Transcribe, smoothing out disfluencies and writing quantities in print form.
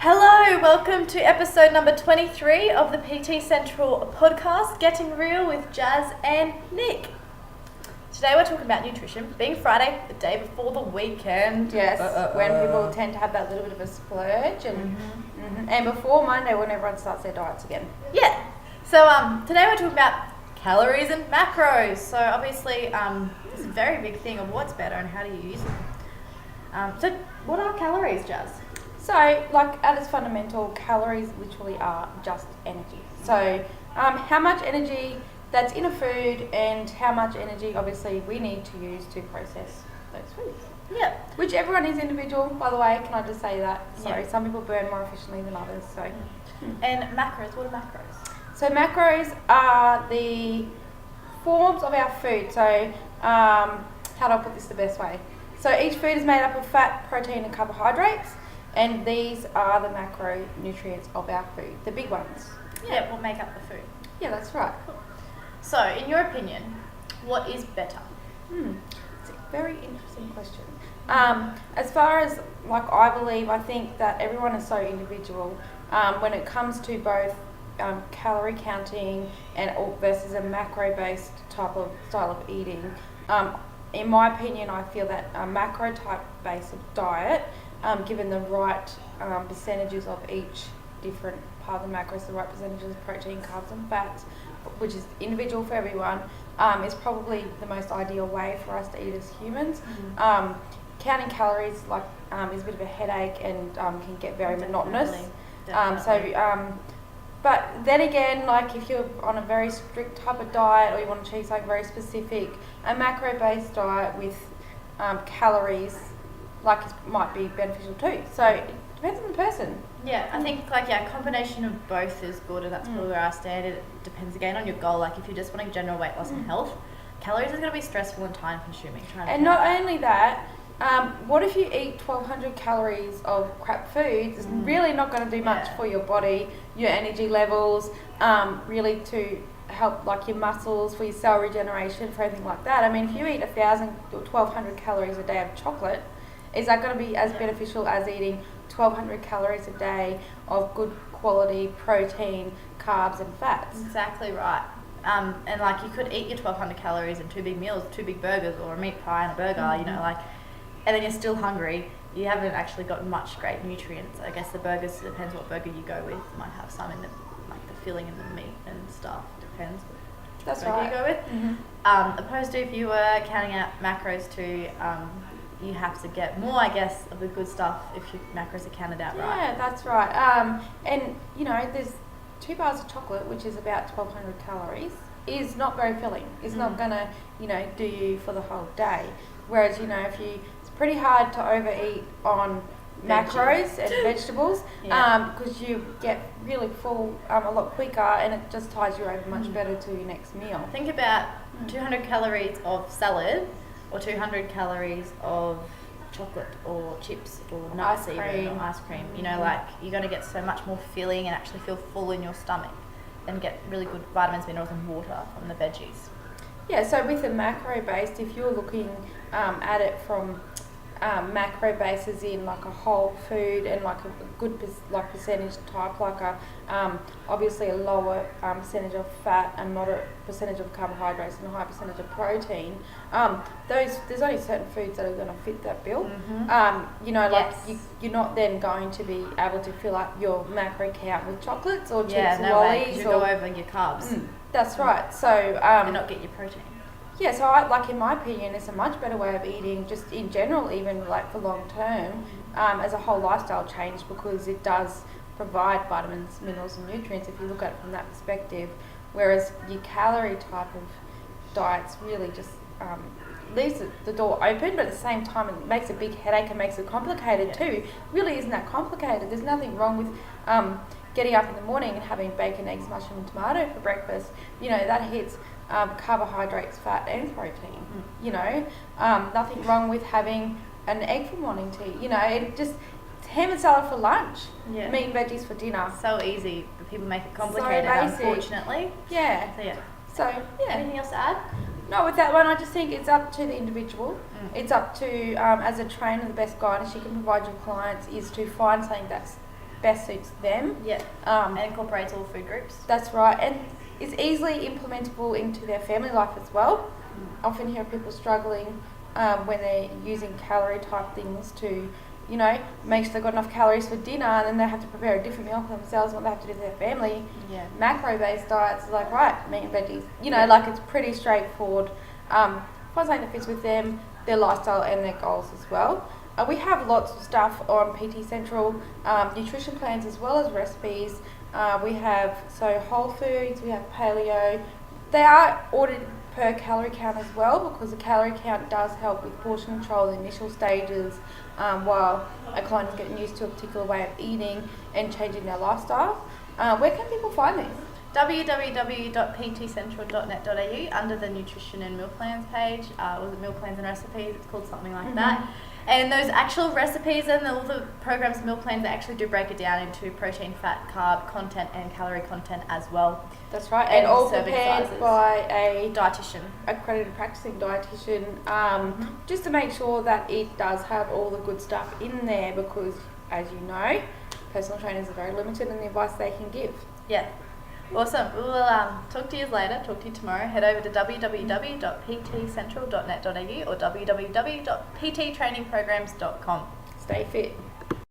Hello, welcome to episode number 23 of the PT Central podcast, Getting Real with Jazz and Nick. Today we're talking about nutrition, being Friday, the day before the weekend. Yes, when people tend to have that little bit of a splurge and before Monday when everyone starts their diets again. Yeah, so today we're talking about calories and macros. So obviously it's a very big thing of what's better and how do you use them. So what are calories, Jazz? So, like at its fundamental, calories literally are just energy. So, how much energy that's in a food and how much energy obviously we need to use to process those foods. Yeah. Which everyone is individual, by the way, can I just say that? So, Yeah. some people burn more efficiently than others. So, And macros, what are macros? So macros are the forms of our food. So, how do I put this the best way? So, each food is made up of fat, protein, and carbohydrates. And these are the macronutrients of our food, the big ones. Yeah, what make up the food? Yeah, that's right. So, in your opinion, what is better? It's a very interesting question. As far as, I believe, I think that everyone is so individual when it comes to both calorie counting and versus a macro-based style of eating. In my opinion, I feel that a macro type base of diet, given the right percentages of each different part of the macros, the right percentages of protein, carbs and fats, which is individual for everyone, is probably the most ideal way for us to eat as humans. Counting calories is a bit of a headache and can get very monotonous. Definitely. But then again, if you're on a very strict type of diet or you want to achieve something very specific, a macro-based diet with calories might be beneficial too. So it depends on the person. Yeah, I think a combination of both is good, and that's probably where I stand. It depends again on your goal. If you're just wanting general weight loss and health, calories is going to be stressful and time consuming. And not only that, what if you eat 1,200 calories of crap foods? It's really not going to do much for your body, your energy levels, really to help your muscles, for your cell regeneration, for anything like that. I mean, if you eat 1,000 or 1,200 calories a day of chocolate, is that going to be as beneficial as eating 1,200 calories a day of good quality protein, carbs and fats? Exactly right. And you could eat your 1,200 calories in 2 big meals, 2 big burgers, or a meat pie and a burger, and then you're still hungry. You haven't actually got much great nutrients. I guess the burgers, depends what burger you go with. You might have some in the filling in the meat and stuff. Depends which That's burger right. you go with. Opposed to if you were counting out macros too, you have to get more, I guess, of the good stuff if your macros are counted out right. Yeah, that's right. And there's 2 bars of chocolate, which is about 1,200 calories, is not very filling. It's not gonna, do you for the whole day. Whereas, it's pretty hard to overeat on macros and vegetables because you get really full a lot quicker, and it just ties you over much better to your next meal. Think about 200 calories of salad or 200 calories of chocolate or chips or nuts or ice cream. You're going to get so much more filling and actually feel full in your stomach and get really good vitamins, minerals and water from the veggies. Yeah, so with the macro based, if you're looking at it from macro bases in a whole food and a good percentage type, obviously a lower percentage of fat and moderate percentage of carbohydrates and a high percentage of protein, there's only certain foods that are going to fit that bill. You're not then going to be able to fill up your macro count with chocolates or chips or lollies. You go over your carbs. That's right. So and not get your protein. Yeah, so I in my opinion, it's a much better way of eating, just in general, even for long term, as a whole lifestyle change, because it does provide vitamins, minerals, and nutrients if you look at it from that perspective. Whereas your calorie type of diets really just leaves the door open, but at the same time it makes a big headache and makes it complicated too. Really isn't that complicated. There's nothing wrong with getting up in the morning and having bacon, eggs, mushroom, and tomato for breakfast. That hits carbohydrates, fat, and protein. Nothing wrong with having an egg for morning tea. It just ham and salad for lunch. Yeah. Meat and veggies for dinner. So easy, but people make it complicated, unfortunately. Yeah. So Anything else to add? No, with that one, I just think it's up to the individual. It's up to, as a trainer, the best guidance you can provide your clients is to find something that's best suits them. Yeah. And incorporates all food groups. That's right, and it's easily implementable into their family life as well. I often hear people struggling when they're using calorie type things to, you know, make sure they've got enough calories for dinner, and then they have to prepare a different meal for themselves, what they have to do for their family. Yeah. Macro-based diets, like, right, meat and veggies, you know, like, it's pretty straightforward. Find something that fits with them, their lifestyle and their goals as well. We have lots of stuff on PT Central, nutrition plans as well as recipes. We have whole foods, we have paleo. They are ordered per calorie count as well, because the calorie count does help with portion control in the initial stages, while a client is getting used to a particular way of eating and changing their lifestyle. Where can people find these? www.ptcentral.net.au, under the nutrition and meal plans page. Was it meal plans and recipes? It's called something like that. And those actual recipes and all the programs, meal plans, they actually do break it down into protein, fat, carb content and calorie content as well. That's right, and all serving prepared sizes. by a Dietitian. accredited practicing dietitian, just to make sure that it does have all the good stuff in there, because, as you know, personal trainers are very limited in the advice they can give. Yeah. Awesome. We'll talk to you later, talk to you tomorrow. Head over to www.ptcentral.net.au or www.pttrainingprograms.com. Stay fit.